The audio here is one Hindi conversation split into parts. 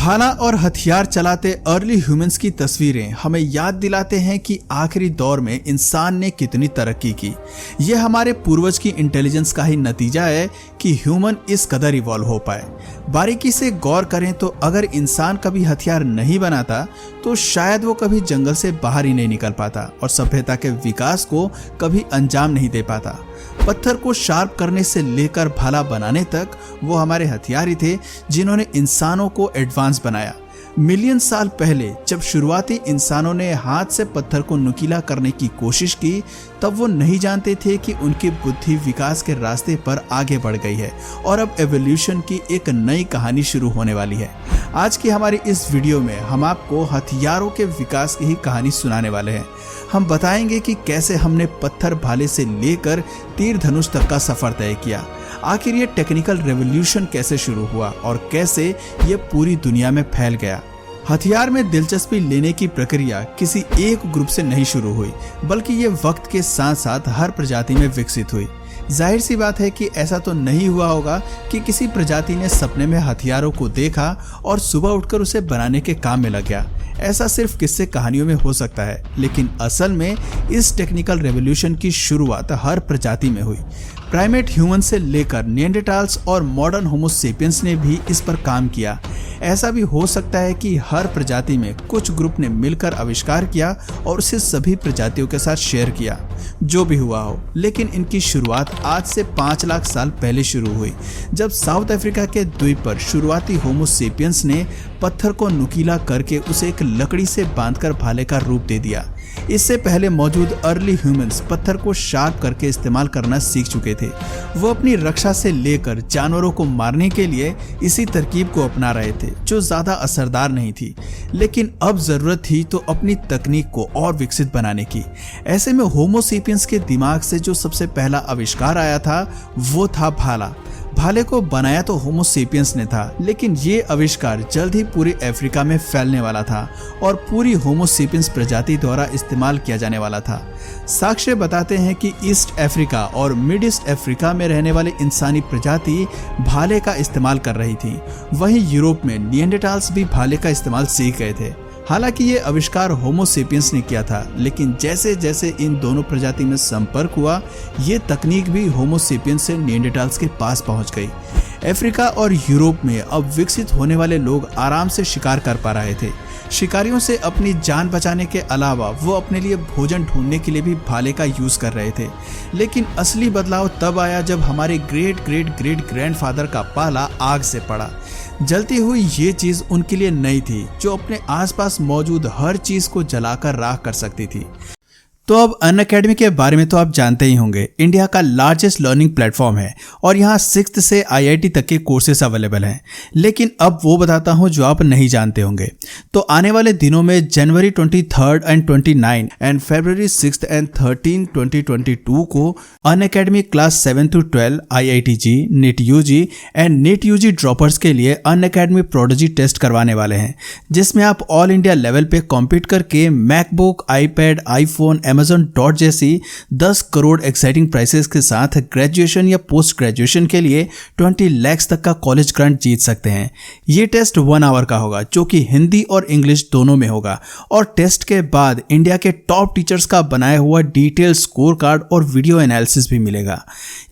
भाला और हथियार चलाते अर्ली ह्यूमंस की तस्वीरें हमें याद दिलाते हैं कि आखिरी दौर में इंसान ने कितनी तरक्की की। यह हमारे पूर्वज की इंटेलिजेंस का ही नतीजा है कि ह्यूमन इस कदर इवॉल्व हो पाए। बारीकी से गौर करें तो अगर इंसान कभी हथियार नहीं बनाता तो शायद वो कभी जंगल से बाहर ही नहीं निकल पाता और सभ्यता के विकास को कभी अंजाम नहीं दे पाता। पत्थर को शार्प करने से लेकर भाला बनाने तक वो हमारे हथियार ही थे जिन्होंने इंसानों को एडवांस बनाया। मिलियन साल पहले जब शुरुआती इंसानों ने हाथ से पत्थर को नुकीला करने की कोशिश की तब वो नहीं जानते थे कि उनकी बुद्धि विकास के रास्ते पर आगे बढ़ गई है और अब एवोल्यूशन की एक नई कहानी शुरू होने वाली है। आज की हमारी इस वीडियो में हम आपको हथियारों के विकास की ही कहानी सुनाने वाले हैं। हम बताएंगे कि कैसे हमने पत्थर भाले से लेकर तीर धनुष तक का सफर तय किया, आखिर ये टेक्निकल रेवोल्यूशन कैसे शुरू हुआ और कैसे ये पूरी दुनिया में फैल गया। हथियार में दिलचस्पी लेने की प्रक्रिया किसी एक ग्रुप से नहीं शुरू हुई बल्कि ये वक्त के साथ साथ हर प्रजाति में विकसित हुई। जाहिर सी बात है कि ऐसा तो नहीं हुआ होगा कि किसी प्रजाति ने सपने में हथियारों को देखा और सुबह उठकर उसे बनाने के काम में लग गया। ऐसा सिर्फ किस्से कहानियों में हो सकता है, लेकिन असल में इस टेक्निकल रेवोल्यूशन की शुरुआत हर प्रजाति में हुई। प्राइमेट ह्यूमन से लेकर निएंडरथाल्स और मॉडर्न होमो सेपियंस ने भी इस पर काम किया। ऐसा भी हो सकता है कि हर प्रजाति में कुछ ग्रुप ने मिलकर आविष्कार किया और उसे सभी प्रजातियों के साथ शेयर किया। जो भी हुआ हो, लेकिन इनकी शुरुआत आज से 5 लाख साल पहले शुरू हुई जब साउथ अफ्रीका के द्वीप पर शुरुआती होमो सेपियंस ने पत्थर को नुकीला करके उसे एक लकड़ी से बांधकर भाले का रूप दे दिया। इससे पहले मौजूद अर्ली ह्यूमंस पत्थर को शार्प करके इस्तेमाल करना सीख चुके थे। वो अपनी रक्षा से लेकर जानवरों को मारने के लिए इसी तरकीब को अपना रहे थे जो ज्यादा असरदार नहीं थी, लेकिन अब जरूरत थी तो अपनी तकनीक को और विकसित बनाने की। ऐसे में होमो सेपियंस के दिमाग से जो सबसे पहला आविष्कार आया था वो था भाला। भाले को बनाया तो होमो सेपियंस ने था, लेकिन ये आविष्कार जल्द ही पूरे अफ्रीका में फैलने वाला था और पूरी होमो सेपियंस प्रजाति द्वारा इस्तेमाल किया जाने वाला था। साक्ष्य बताते हैं कि ईस्ट अफ्रीका और मिड ईस्ट अफ्रीका में रहने वाले इंसानी प्रजाति भाले का इस्तेमाल कर रही थी। वहीं यूरोप में निएंडरथाल्स भी भाले का इस्तेमाल सीख गए थे। हालांकि ये आविष्कार होमो सेपियंस ने किया था, लेकिन जैसे जैसे इन दोनों प्रजाति में संपर्क हुआ ये तकनीक भी होमो सेपियंस से निएंडरथाल्स के पास पहुंच गई। अफ्रीका और यूरोप में अब विकसित होने वाले लोग आराम से शिकार कर पा रहे थे। शिकारियों से अपनी जान बचाने के अलावा वो अपने लिए भोजन ढूंढने के लिए भी भाले का यूज कर रहे थे। लेकिन असली बदलाव तब आया जब हमारे ग्रेट ग्रेट ग्रेट ग्रैंडफादर का पाला आग से पड़ा। जलती हुई ये चीज उनके लिए नई थी जो अपने आसपास मौजूद हर चीज को जलाकर राख कर सकती थी। तो अब अनअकैडमी के बारे में तो आप जानते ही होंगे। इंडिया का लार्जेस्ट लर्निंग प्लेटफॉर्म है और यहाँ 6th से IIT तक के कोर्सेस अवेलेबल हैं। लेकिन अब वो बताता हूँ जो आप नहीं जानते होंगे। तो आने वाले दिनों में जनवरी 23 एंड 29 एंड फरवरी 6 एंड 13 2022 को Unacademy class 7 to 12 IITG, NEET UG and NEET UG droppers के लिए अनअकैडमी प्रोडिजी टेस्ट करवाने वाले हैं, जिसमें आप ऑल इंडिया लेवल पे कॉम्पीट करके मैकबुक, आईपैड, आईफोन, Amazon जैसी 10 करोड़ एक्साइटिंग प्राइसेस के साथ ग्रेजुएशन या पोस्ट ग्रेजुएशन के लिए 20 लाख तक का कॉलेज ग्रांट जीत सकते हैं। ये टेस्ट 1 आवर का होगा जो कि हिंदी और इंग्लिश दोनों में होगा और टेस्ट के बाद इंडिया के टॉप टीचर्स का बनाया हुआ डिटेल स्कोर कार्ड और वीडियो एनालिसिस भी मिलेगा।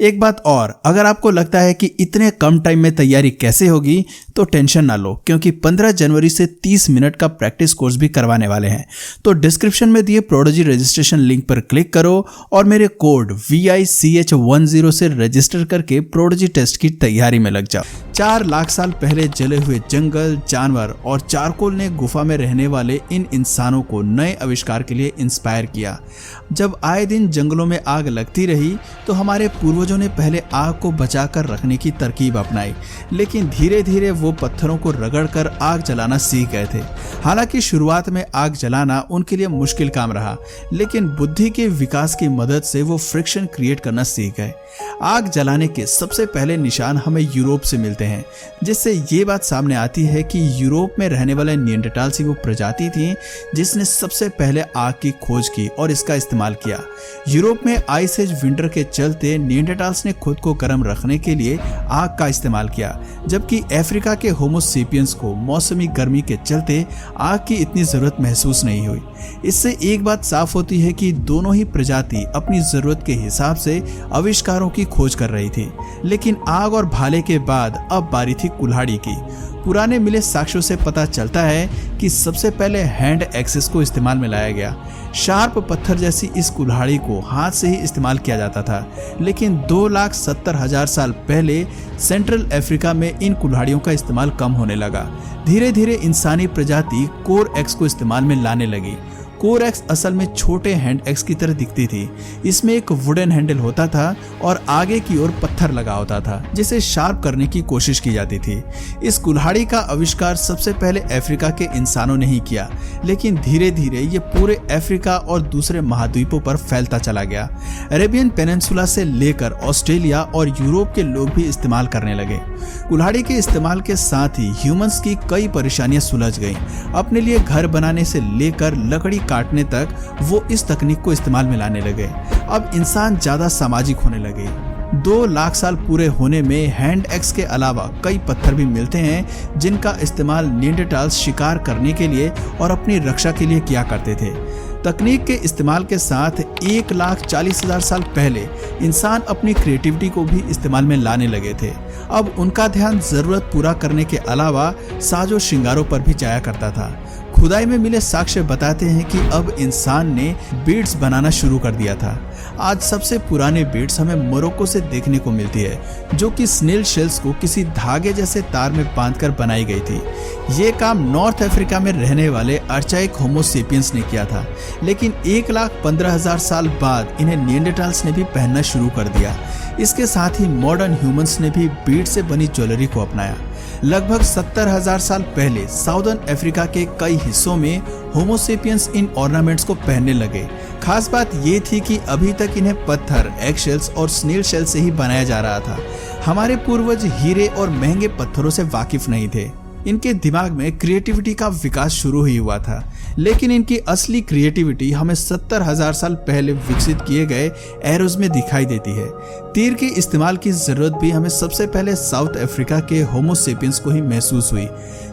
एक बात और, अगर आपको लगता है कि इतने कम टाइम में तैयारी कैसे होगी तो टेंशन ना लो, क्योंकि 15 जनवरी से 30 मिनट का प्रैक्टिस कोर्स भी करवाने वाले हैं। तो डिस्क्रिप्शन में दिए प्रोडिजी रजिस्ट्रेशन लिंक पर क्लिक करो और मेरे कोड VICH10 से रजिस्टर करके प्रोडिजी टेस्ट की तैयारी में लग जाओ। 4 लाख साल पहले जले हुए जंगल, जानवर और चारकोल ने गुफा में रहने वाले इन इंसानों को नए आविष्कार के लिए इंस्पायर किया। जब आए दिन जंगलों में आग लगती रही तो हमारे पूर्वजों ने पहले आग को बचाकर रखने की तरकीब अपनाई, लेकिन धीरे धीरे वो पत्थरों को रगड़कर आग जलाना सीख गए थे। हालांकि शुरुआत में आग जलाना उनके लिए मुश्किल काम रहा, लेकिन बुद्धि के विकास की मदद से वो फ्रिक्शन क्रिएट करना सीख गए। आग जलाने के सबसे पहले निशान हमें यूरोप से मिलते होते हैं, जिससे ये बात सामने आती है कि यूरोप में रहने वाले निएंडरटाल्स ही वो प्रजाति थी जिसने सबसे पहले आग की खोज की और इसका इस्तेमाल किया। यूरोप में आइस एज विंटर के चलते निएंडरटाल्स ने खुद को गर्म रखने के लिए आग का इस्तेमाल किया, जबकि अफ्रीका के होमो सेपियंस को मौसमी गर्मी के चलते आग की इतनी जरूरत महसूस नहीं हुई। इससे एक बात साफ होती है कि दोनों ही प्रजाति अपनी जरूरत के हिसाब से आविष्कारों की खोज कर रही थी, लेकिन आग और भाले के बाद अब बारी थी कुल्हाड़ी की। पुराने मिले साक्ष्यों से पता चलता है कि सबसे पहले हैंड एक्सेस को इस्तेमाल में लाया गया। शार्प पत्थर जैसी इस कुल्हाड़ी को हाथ से ही इस्तेमाल किया जाता था, लेकिन 2,70,000 साल पहले सेंट्रल अफ्रीका में इन कुल्हाड़ियों का इस्तेमाल कम होने लगा। धीरे धीरे इंसानी प्रजाति कोर एक्स को इस्तेमाल में लाने लगी। कोर एक्स असल में छोटे हैंड एक्स की तरह दिखती थी। इसमें एक वुडन हैंडल होता था और आगे की ओर पत्थर लगा होता था जिसे शार्प करने की कोशिश की जाती थी। इस कुल्हाड़ी का आविष्कार सबसे पहले अफ्रीका के इंसानों ने ही किया, लेकिन धीरे धीरे ये पूरे अफ्रीका और दूसरे महाद्वीपों पर फैलता चला गया। अरेबियन पेनिनसुला से लेकर ऑस्ट्रेलिया और यूरोप के लोग भी इस्तेमाल करने लगे। कुल्हाड़ी के इस्तेमाल के साथ ही ह्यूमंस की कई परेशानियां सुलझ गईं। अपने लिए घर बनाने से लेकर लकड़ी काटने तक वो इस तकनीक को इस्तेमाल में लाने लगे। अब इंसान ज्यादा सामाजिक होने लगे। 2 लाख साल पूरे होने में हैंड एक्स के अलावा कई पत्थर भी मिलते हैं जिनका इस्तेमाल निएंडरटाल्स शिकार करने के लिए और अपनी रक्षा के लिए किया करते थे। तकनीक के इस्तेमाल के साथ 1,40,000 साल पहले इंसान अपनी क्रिएटिविटी को भी इस्तेमाल में लाने लगे थे। अब उनका ध्यान जरूरत पूरा करने के अलावा साजो श्रृंगारों पर भी जाया करता था। खुदाई में मिले साक्ष्य बताते हैं कि अब इंसान ने बीड्स बनाना शुरू कर दिया था। आज सबसे पुराने बीड्स हमें मोरक्को से देखने को मिलती है, जो कि स्नेल शेल्स को किसी धागे जैसे तार में बांधकर बनाई गई थी। ये काम नॉर्थ अफ्रीका में रहने वाले अर्चाइक होमो सेपियंस ने किया था, लेकिन 1,15,000 साल बाद इन्हें निएंडरटाल्स ने भी पहनना शुरू कर दिया। इसके साथ ही मॉडर्न ह्यूमंस ने भी बीड से बनी ज्वेलरी को अपनाया। लगभग 70,000 साल पहले साउदर्न अफ्रीका के कई हिस्सों में होमो सेपियंस इन ऑर्नामेंट्स को पहनने लगे। खास बात ये थी कि अभी तक इन्हें पत्थर, एग शेल्स और स्नेल शेल से ही बनाया जा रहा था। हमारे पूर्वज हीरे और महंगे पत्थरों से वाकिफ नहीं थे। इनके दिमाग में क्रिएटिविटी का विकास शुरू ही हुआ था, लेकिन इनकी असली क्रिएटिविटी हमें 70,000 साल पहले विकसित किए गए एरोज में दिखाई देती है। तीर के इस्तेमाल की जरूरत भी हमें सबसे पहले साउथ अफ्रीका के होमो सेपियंस को ही महसूस हुई।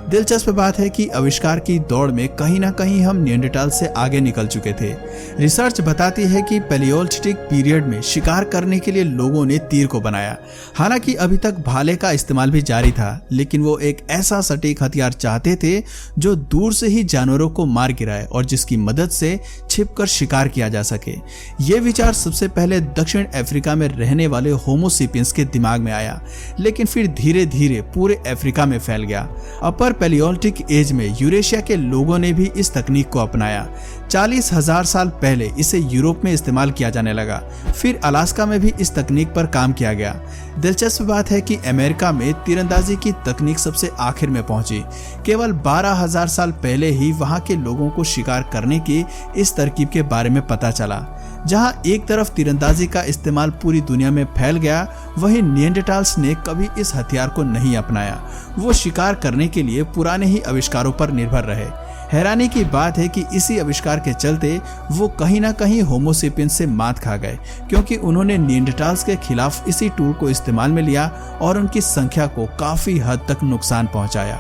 दिलचस्प बात है कि आविष्कार की दौड़ में कहीं ना कहीं हम निएंडरटाल से आगे निकल चुके थे। रिसर्च बताती है कि पैलियोलिथिक पीरियड में शिकार करने के लिए लोगों ने तीर को बनाया। हालांकि अभी तक भाले का इस्तेमाल भी जारी था, लेकिन वो एक ऐसा सटीक हथियार चाहते थे जो दूर से ही जानवरों को मार गिराए और जिसकी मदद से छिपकर शिकार किया जा सके। ये विचार सबसे पहले दक्षिण अफ्रीका में रहने वाले होमो सेपियंस के दिमाग में आया, लेकिन फिर धीरे धीरे पूरे अफ्रीका में फैल गया। अपर पैलियोलिथिक एज में यूरेशिया के लोगों ने भी इस तकनीक को अपनाया। 40,000 साल पहले इसे यूरोप में इस्तेमाल किया जाने लगा। फिर अलास्का में भी इस तकनीक पर काम किया गया। दिलचस्प बात है कि अमेरिका में तीरंदाजी की तकनीक सबसे आखिर में पहुंची। केवल 12,000 साल पहले ही वहां के लोगों को शिकार करने की इस तरकीब के बारे में पता चला। जहां एक तरफ तीरंदाजी का इस्तेमाल पूरी दुनिया में फैल गया, वहीं निएंडरटाल्स ने कभी इस हथियार को नहीं अपनाया। वो शिकार करने के लिए पुराने ही आविष्कारों पर निर्भर रहे। हैरानी की बात है कि इसी आविष्कार के चलते वो कहीं ना कहीं होमो सेपियंस से मात खा गए, क्योंकि उन्होंने निएंडरटाल्स के खिलाफ इसी टूल को इस्तेमाल में लिया और उनकी संख्या को काफी हद तक नुकसान पहुंचाया।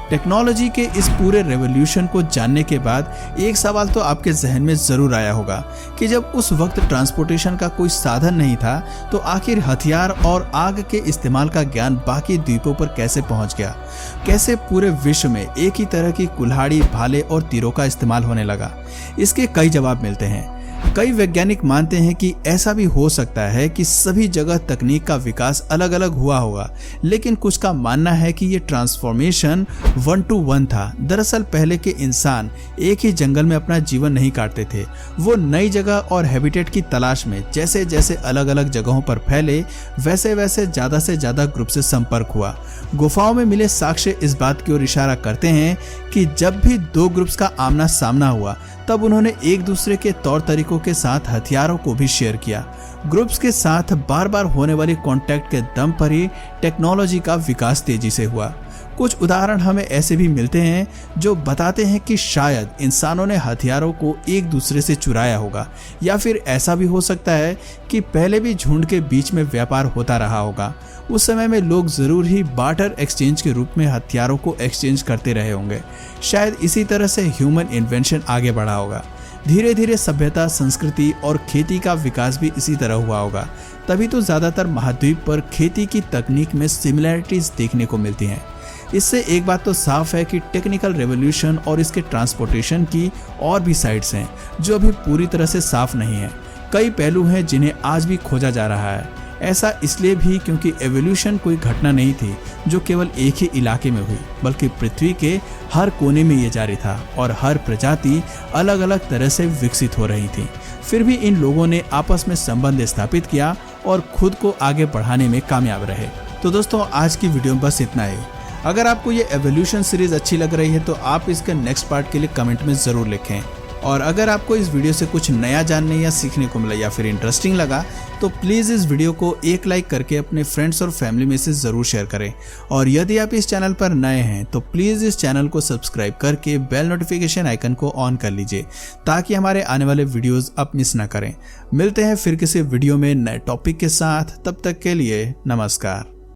टेक्नोलॉजी के इस पूरे रेवोल्यूशन को जानने के बाद एक सवाल तो आपके जहन में जरूर आया होगा कि जब उस वक्त ट्रांसपोर्टेशन का कोई साधन नहीं था, तो आखिर हथियार और आग के इस्तेमाल का ज्ञान बाकी द्वीपों पर कैसे पहुंच गया? कैसे पूरे विश्व में एक ही तरह की कुल्हाड़ी, भाले और तीरों का इस्तेमाल होने लगा? इसके कई जवाब मिलते हैं। कई वैज्ञानिक मानते हैं कि ऐसा भी हो सकता है कि सभी जगह तकनीक का विकास अलग अलग हुआ होगा, लेकिन कुछ का मानना है कि ये ट्रांसफॉर्मेशन 1 to 1 था। दरअसल पहले के इंसान एक ही जंगल में अपना जीवन नहीं काटते थे। वो नई जगह और हैबिटेट की तलाश में जैसे जैसे अलग अलग जगहों पर फैले, वैसे वैसे ज्यादा से ज्यादा ग्रुप से संपर्क हुआ। गुफाओं में मिले साक्ष्य इस बात की ओर इशारा करते हैं कि जब भी 2 ग्रुप्स का आमना सामना हुआ, तब उन्होंने एक दूसरे के तौर तरीकों सैनिकों के साथ हथियारों को भी शेयर किया। ग्रुप्स के साथ बार बार होने वाली कांटेक्ट के दम पर ही टेक्नोलॉजी का विकास तेजी से हुआ। कुछ उदाहरण हमें ऐसे भी मिलते हैं जो बताते हैं कि शायद इंसानों ने हथियारों को एक दूसरे से चुराया होगा, या फिर ऐसा भी हो सकता है कि पहले भी झुंड के बीच में व्यापार होता रहा होगा। उस समय में लोग जरूर ही बार्टर एक्सचेंज के रूप में हथियारों को एक्सचेंज करते रहे होंगे। शायद इसी तरह से ह्यूमन इन्वेंशन आगे बढ़ा होगा। धीरे धीरे सभ्यता, संस्कृति और खेती का विकास भी इसी तरह हुआ होगा। तभी तो ज्यादातर महाद्वीप पर खेती की तकनीक में सिमिलैरिटीज देखने को मिलती हैं। इससे एक बात तो साफ है कि टेक्निकल रेवोल्यूशन और इसके ट्रांसपोर्टेशन की और भी साइड्स हैं जो अभी पूरी तरह से साफ नहीं है। कई पहलू हैं जिन्हें आज भी खोजा जा रहा है। ऐसा इसलिए भी क्योंकि एवोल्यूशन कोई घटना नहीं थी जो केवल एक ही इलाके में हुई, बल्कि पृथ्वी के हर कोने में ये जारी था और हर प्रजाति अलग अलग तरह से विकसित हो रही थी। फिर भी इन लोगों ने आपस में संबंध स्थापित किया और खुद को आगे बढ़ाने में कामयाब रहे। तो दोस्तों, आज की वीडियो में बस इतना ही। अगर आपको ये एवोल्यूशन सीरीज अच्छी लग रही है तो आप इसके नेक्स्ट पार्ट के लिए कमेंट में ज़रूर लिखें। और अगर आपको इस वीडियो से कुछ नया जानने या सीखने को मिला या फिर इंटरेस्टिंग लगा तो प्लीज़ इस वीडियो को एक लाइक करके अपने फ्रेंड्स और फैमिली में से ज़रूर शेयर करें। और यदि आप इस चैनल पर नए हैं तो प्लीज़ इस चैनल को सब्सक्राइब करके बेल नोटिफिकेशन आइकन को ऑन कर लीजिए ताकि हमारे आने वाले वीडियोज़ आप मिस ना करें। मिलते हैं फिर किसी वीडियो में नए टॉपिक के साथ। तब तक के लिए नमस्कार।